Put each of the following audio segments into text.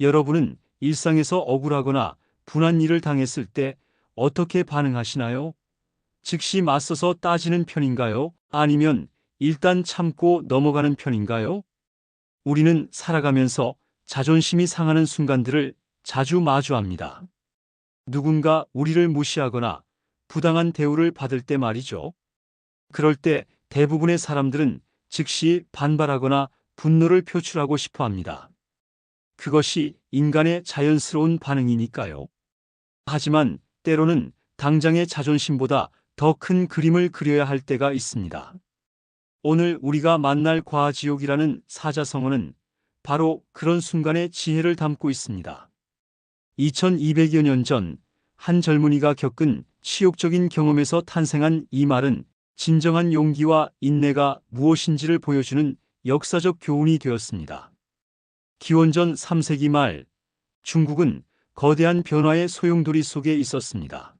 여러분은 일상에서 억울하거나 분한 일을 당했을 때 어떻게 반응하시나요? 즉시 맞서서 따지는 편인가요? 아니면 일단 참고 넘어가는 편인가요? 우리는 살아가면서 자존심이 상하는 순간들을 자주 마주합니다. 누군가 우리를 무시하거나 부당한 대우를 받을 때 말이죠. 그럴 때 대부분의 사람들은 즉시 반발하거나 분노를 표출하고 싶어 합니다. 그것이 인간의 자연스러운 반응이니까요. 하지만 때로는 당장의 자존심보다 더 큰 그림을 그려야 할 때가 있습니다. 오늘 우리가 만날 과지옥이라는 사자성어는 바로 그런 순간의 지혜를 담고 있습니다. 2200여 년 전 한 젊은이가 겪은 치욕적인 경험에서 탄생한 이 말은 진정한 용기와 인내가 무엇인지를 보여주는 역사적 교훈이 되었습니다. 기원전 3세기 말 중국은 거대한 변화의 소용돌이 속에 있었습니다.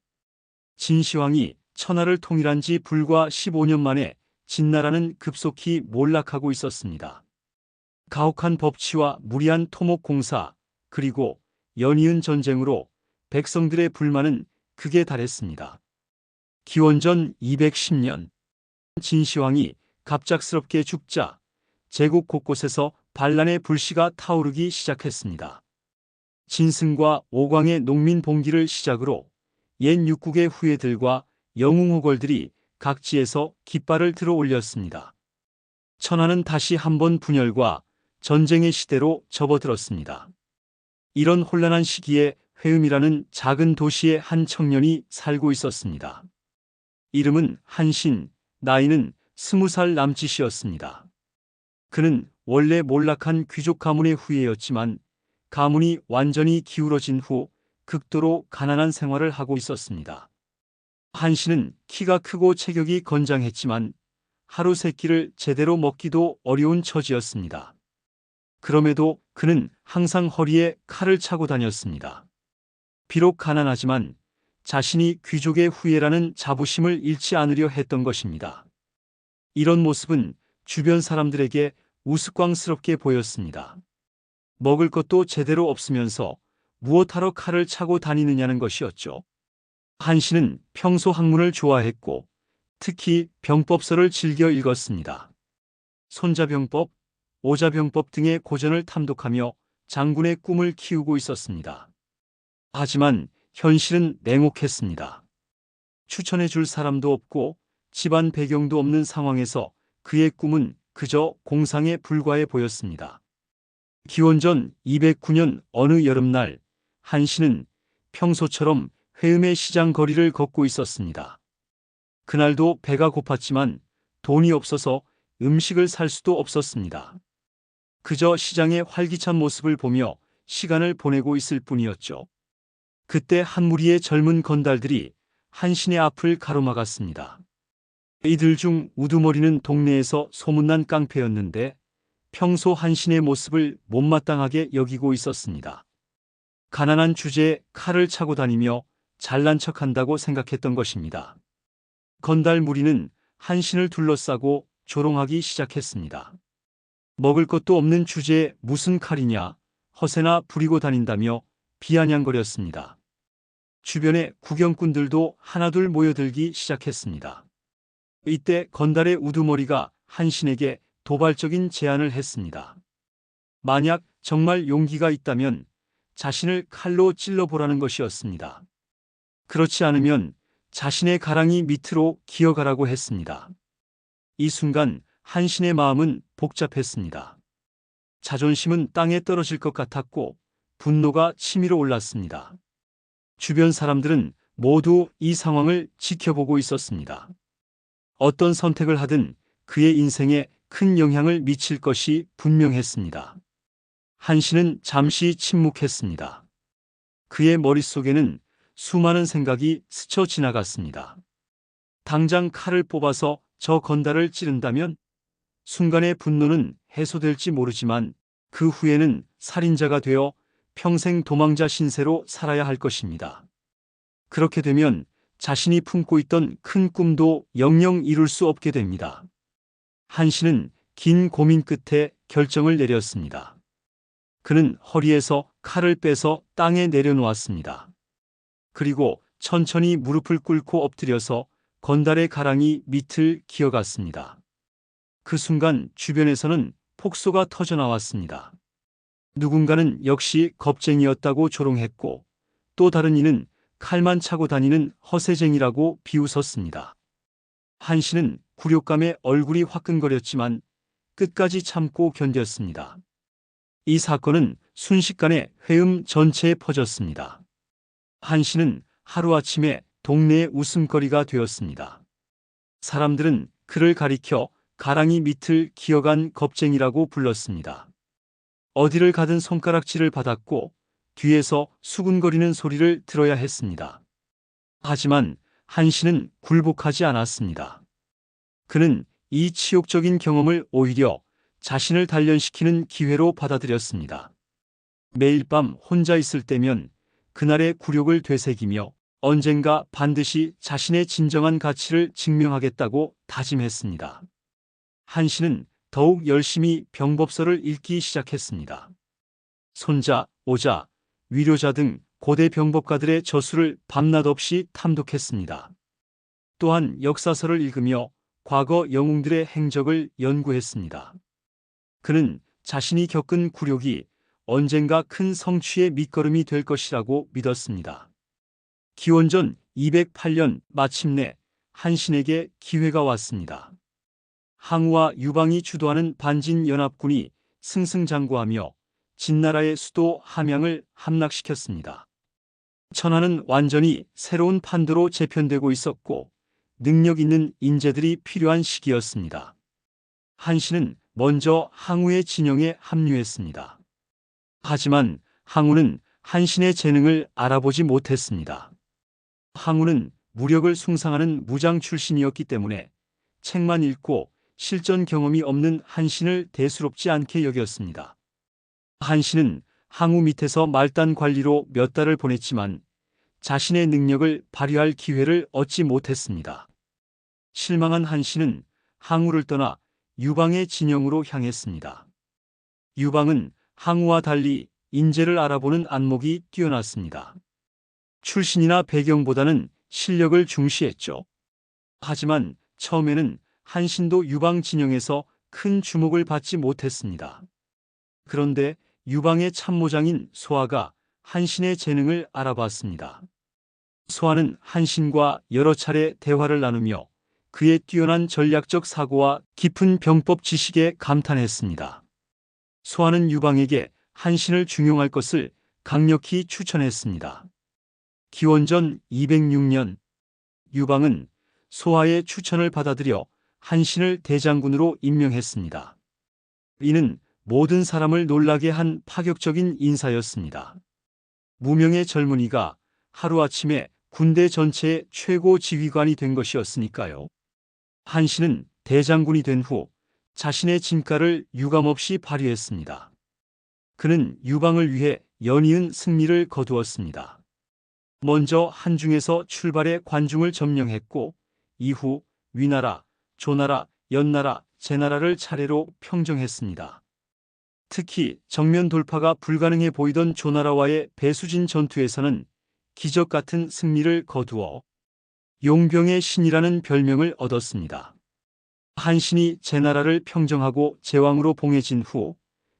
진시황이 천하를 통일한 지 불과 15년 만에 진나라는 급속히 몰락하고 있었습니다. 가혹한 법치와 무리한 토목 공사, 그리고 연이은 전쟁으로 백성들의 불만은 극에 달했습니다. 기원전 210년 진시황이 갑작스럽게 죽자 제국 곳곳에서 반란의 불씨가 타오르기 시작했습니다. 진승과 오광의 농민 봉기를 시작으로 옛 육국의 후예들과 영웅호걸들이 각지에서 깃발을 들어 올렸습니다. 천하는 다시 한번 분열과 전쟁의 시대로 접어들었습니다. 이런 혼란한 시기에 회음이라는 작은 도시에 한 청년이 살고 있었습니다. 이름은 한신, 나이는 20살 남짓이었습니다. 그는 원래 몰락한 귀족 가문의 후예였지만 가문이 완전히 기울어진 후 극도로 가난한 생활을 하고 있었습니다. 한신은 키가 크고 체격이 건장했지만 하루 세 끼를 제대로 먹기도 어려운 처지였습니다. 그럼에도 그는 항상 허리에 칼을 차고 다녔습니다. 비록 가난하지만 자신이 귀족의 후예라는 자부심을 잃지 않으려 했던 것입니다. 이런 모습은 주변 사람들에게 우스꽝스럽게 보였습니다. 먹을 것도 제대로 없으면서 무엇하러 칼을 차고 다니느냐는 것이었죠. 한신은 평소 학문을 좋아했고 특히 병법서를 즐겨 읽었습니다. 손자병법, 오자병법 등의 고전을 탐독하며 장군의 꿈을 키우고 있었습니다. 하지만 현실은 냉혹했습니다. 추천해 줄 사람도 없고 집안 배경도 없는 상황에서 그의 꿈은 그저 공상에 불과해 보였습니다. 기원전 209년 어느 여름날 한신은 평소처럼 회음의 시장 거리를 걷고 있었습니다. 그날도 배가 고팠지만 돈이 없어서 음식을 살 수도 없었습니다. 그저 시장의 활기찬 모습을 보며 시간을 보내고 있을 뿐이었죠. 그때 한 무리의 젊은 건달들이 한신의 앞을 가로막았습니다. 이들 중 우두머리는 동네에서 소문난 깡패였는데 평소 한신의 모습을 못마땅하게 여기고 있었습니다. 가난한 주제에 칼을 차고 다니며 잘난 척한다고 생각했던 것입니다. 건달 무리는 한신을 둘러싸고 조롱하기 시작했습니다. 먹을 것도 없는 주제에 무슨 칼이냐, 허세나 부리고 다닌다며 비아냥거렸습니다. 주변의 구경꾼들도 하나둘 모여들기 시작했습니다. 이때 건달의 우두머리가 한신에게 도발적인 제안을 했습니다. 만약 정말 용기가 있다면 자신을 칼로 찔러보라는 것이었습니다. 그렇지 않으면 자신의 가랑이 밑으로 기어가라고 했습니다. 이 순간 한신의 마음은 복잡했습니다. 자존심은 땅에 떨어질 것 같았고 분노가 치밀어 올랐습니다. 주변 사람들은 모두 이 상황을 지켜보고 있었습니다. 어떤 선택을 하든 그의 인생에 큰 영향을 미칠 것이 분명했습니다. 한신은 잠시 침묵했습니다. 그의 머릿속에는 수많은 생각이 스쳐 지나갔습니다. 당장 칼을 뽑아서 저 건달을 찌른다면? 순간의 분노는 해소될지 모르지만 그 후에는 살인자가 되어 평생 도망자 신세로 살아야 할 것입니다. 그렇게 되면 자신이 품고 있던 큰 꿈도 영영 이룰 수 없게 됩니다. 한신은 긴 고민 끝에 결정을 내렸습니다. 그는 허리에서 칼을 빼서 땅에 내려놓았습니다. 그리고 천천히 무릎을 꿇고 엎드려서 건달의 가랑이 밑을 기어갔습니다. 그 순간 주변에서는 폭소가 터져 나왔습니다. 누군가는 역시 겁쟁이였다고 조롱했고 또 다른 이는 칼만 차고 다니는 허세쟁이라고 비웃었습니다. 한씨는 굴욕감에 얼굴이 화끈거렸지만 끝까지 참고 견뎠습니다. 이 사건은 순식간에 회음 전체에 퍼졌습니다. 한씨는 하루아침에 동네의 웃음거리가 되었습니다. 사람들은 그를 가리켜 가랑이 밑을 기어간 겁쟁이라고 불렀습니다. 어디를 가든 손가락질을 받았고 뒤에서 수군거리는 소리를 들어야 했습니다. 하지만 한씨는 굴복하지 않았습니다. 그는 이 치욕적인 경험을 오히려 자신을 단련시키는 기회로 받아들였습니다. 매일 밤 혼자 있을 때면 그날의 굴욕을 되새기며 언젠가 반드시 자신의 진정한 가치를 증명하겠다고 다짐했습니다. 한씨는 더욱 열심히 병법서를 읽기 시작했습니다. 손자, 오자, 위료자 등 고대 병법가들의 저술을 밤낮 없이 탐독했습니다. 또한 역사서를 읽으며 과거 영웅들의 행적을 연구했습니다. 그는 자신이 겪은 굴욕이 언젠가 큰 성취의 밑거름이 될 것이라고 믿었습니다. 기원전 208년 마침내 한신에게 기회가 왔습니다. 항우와 유방이 주도하는 반진연합군이 승승장구하며 진나라의 수도 함양을 함락시켰습니다. 천하는 완전히 새로운 판도로 재편되고 있었고 능력 있는 인재들이 필요한 시기였습니다. 한씨는 먼저 항우의 진영에 합류했습니다. 하지만 항우는 한신의 재능을 알아보지 못했습니다. 항우는 무력을 숭상하는 무장 출신이었기 때문에 책만 읽고 실전 경험이 없는 한신을 대수롭지 않게 여겼습니다. 한신은 항우 밑에서 말단 관리로 몇 달을 보냈지만 자신의 능력을 발휘할 기회를 얻지 못했습니다. 실망한 한신은 항우를 떠나 유방의 진영으로 향했습니다. 유방은 항우와 달리 인재를 알아보는 안목이 뛰어났습니다. 출신이나 배경보다는 실력을 중시했죠. 하지만 처음에는 한신도 유방 진영에서 큰 주목을 받지 못했습니다. 그런데 유방의 참모장인 소아가 한신의 재능을 알아봤습니다. 소아는 한신과 여러 차례 대화를 나누며 그의 뛰어난 전략적 사고와 깊은 병법 지식에 감탄했습니다. 소아는 유방에게 한신을 중용할 것을 강력히 추천했습니다. 기원전 206년 유방은 소아의 추천을 받아들여 한신을 대장군으로 임명했습니다. 이는 모든 사람을 놀라게 한 파격적인 인사였습니다. 무명의 젊은이가 하루아침에 군대 전체의 최고 지휘관이 된 것이었으니까요. 한신은 대장군이 된 후 자신의 진가를 유감없이 발휘했습니다. 그는 유방을 위해 연이은 승리를 거두었습니다. 먼저 한중에서 출발해 관중을 점령했고 이후 위나라, 조나라, 연나라, 제나라를 차례로 평정했습니다. 특히 정면 돌파가 불가능해 보이던 조나라와의 배수진 전투에서는 기적 같은 승리를 거두어 용병의 신이라는 별명을 얻었습니다. 한신이 제나라를 평정하고 제왕으로 봉해진 후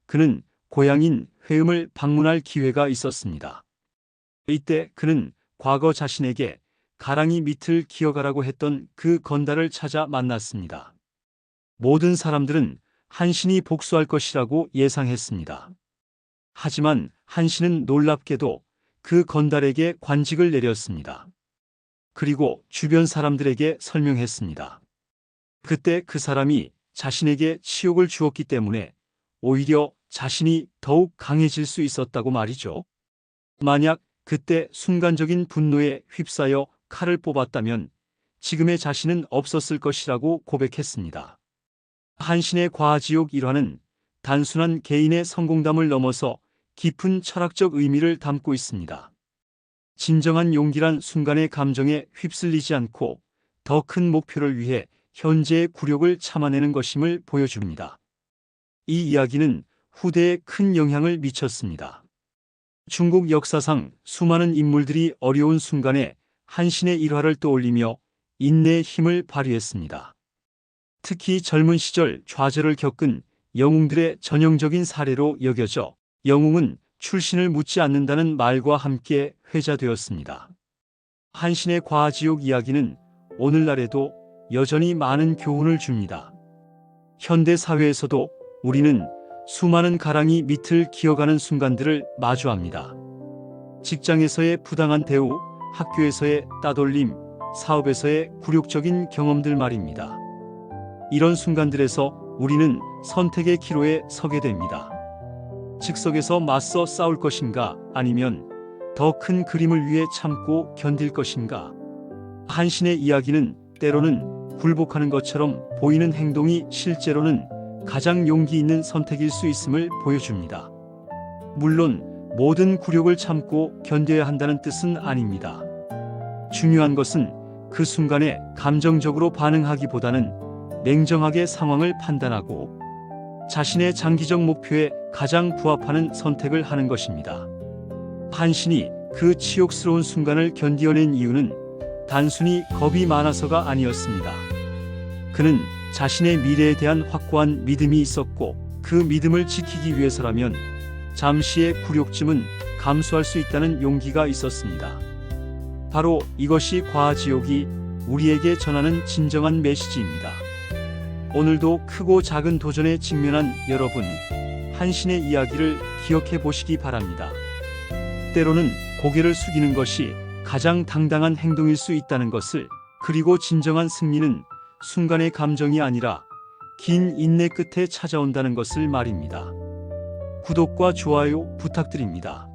그는 고향인 회음을 방문할 기회가 있었습니다. 이때 그는 과거 자신에게 가랑이 밑을 기어가라고 했던 그 건달을 찾아 만났습니다. 모든 사람들은 한신이 복수할 것이라고 예상했습니다. 하지만 한신은 놀랍게도 그 건달에게 관직을 내렸습니다. 그리고 주변 사람들에게 설명했습니다. 그때 그 사람이 자신에게 치욕을 주었기 때문에 오히려 자신이 더욱 강해질 수 있었다고 말이죠. 만약 그때 순간적인 분노에 휩싸여 칼을 뽑았다면 지금의 자신은 없었을 것이라고 고백했습니다. 한신의 과지욕 일화는 단순한 개인의 성공담을 넘어서 깊은 철학적 의미를 담고 있습니다. 진정한 용기란 순간의 감정에 휩쓸리지 않고 더 큰 목표를 위해 현재의 굴욕을 참아내는 것임을 보여줍니다. 이 이야기는 후대에 큰 영향을 미쳤습니다. 중국 역사상 수많은 인물들이 어려운 순간에 한신의 일화를 떠올리며 인내의 힘을 발휘했습니다. 특히 젊은 시절 좌절을 겪은 영웅들의 전형적인 사례로 여겨져 영웅은 출신을 묻지 않는다는 말과 함께 회자되었습니다. 한신의 과지옥 이야기는 오늘날에도 여전히 많은 교훈을 줍니다. 현대 사회에서도 우리는 수많은 가랑이 밑을 기어가는 순간들을 마주합니다. 직장에서의 부당한 대우, 학교에서의 따돌림, 사업에서의 굴욕적인 경험들 말입니다. 이런 순간들에서 우리는 선택의 기로에 서게 됩니다. 즉석에서 맞서 싸울 것인가, 아니면 더 큰 그림을 위해 참고 견딜 것인가. 한신의 이야기는 때로는 굴복하는 것처럼 보이는 행동이 실제로는 가장 용기 있는 선택일 수 있음을 보여줍니다. 물론 모든 굴욕을 참고 견뎌야 한다는 뜻은 아닙니다. 중요한 것은 그 순간에 감정적으로 반응하기보다는 냉정하게 상황을 판단하고 자신의 장기적 목표에 가장 부합하는 선택을 하는 것입니다. 한신이 그 치욕스러운 순간을 견디어낸 이유는 단순히 겁이 많아서가 아니었습니다. 그는 자신의 미래에 대한 확고한 믿음이 있었고, 그 믿음을 지키기 위해서라면 잠시의 굴욕쯤은 감수할 수 있다는 용기가 있었습니다. 바로 이것이 과지옥이 우리에게 전하는 진정한 메시지입니다. 오늘도 크고 작은 도전에 직면한 여러분, 한신의 이야기를 기억해 보시기 바랍니다. 때로는 고개를 숙이는 것이 가장 당당한 행동일 수 있다는 것을, 그리고 진정한 승리는 순간의 감정이 아니라 긴 인내 끝에 찾아온다는 것을 말입니다. 구독과 좋아요 부탁드립니다.